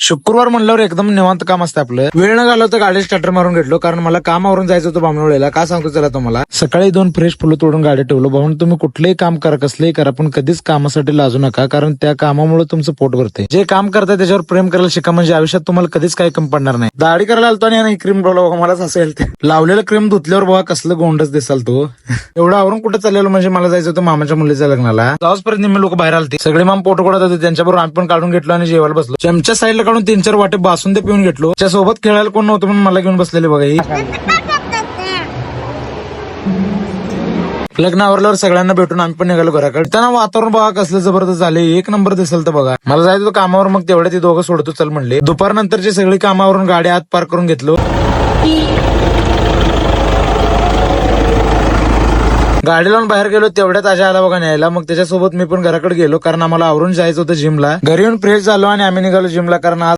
शुक्रवार म्हणल्यावर एकदम निवांत काम असतं आपलं. वेळ न घालवता गाडी स्टार्टर मारून घेतलो, कारण मला कामावरून जायचं होतं बामणोळीला. का सांगतो चला तुम्हाला, सकाळी 2 फ्रेश फुलं तोडून गाडी ठेवलो. भाऊन तुम्ही कुठलंही काम करा, कसलंही करा, पण कधीच कामासाठी लाजू नका, कारण त्या कामामुळे तुमचं पोट भरते. जे काम करताय त्याच्यावर प्रेम करायला शिका, म्हणजे आयुष्यात तुम्हाला कधीच काही कमी पडणार नाही. दाढी करायला आलतो आणि क्रीम लावला बघा, मलाच असेल ते लावलेलं क्रीम धुतल्यावर बघा कसलं गोंडच दिसाल तो. एवढं आवरून कुठं चाललेलो, म्हणजे मला जायचं होतं मामाच्या मुलीच्या लग्नाला. जाऊसपर्यंत निम्मे लोक बाहेर आलते. सगळे माम फोटो काढत होते, त्यांच्याबरोबर आम्ही पण काढून घेतलो आणि जेवायला बसलो. चमच्या साईडला काढून 3-4 वाटे बासुंदी पिऊन घेतलो. त्याच्यासोबत खेळायला कोण नव्हतं, पण मला घेऊन बसलेले बघा. ही लग्न आवरल्यावर सगळ्यांना भेटून आम्ही पण निघालो घराकडे. त्यांना वातावरण बघा कसलं जबरदस्त झाले, एक नंबर दिसल तर बघा. मला जायचं होतं कामावर, मग तेवढ्या ते दोघं सोडतो चल म्हणले. दुपारनंतरची सगळी कामावरून गाडी आत पार्क करून घेतलो. गाडी लावून बाहेर गेलो, तेवढ्यात आजा आला बघा न्यायला. मग त्याच्यासोबत मी पण घराकडे गेलो, कारण आम्हाला आवरून जायचं होतं जिमला. घरी येऊन फ्रेश झालो आणि आम्ही निघालो जिमला, कारण आज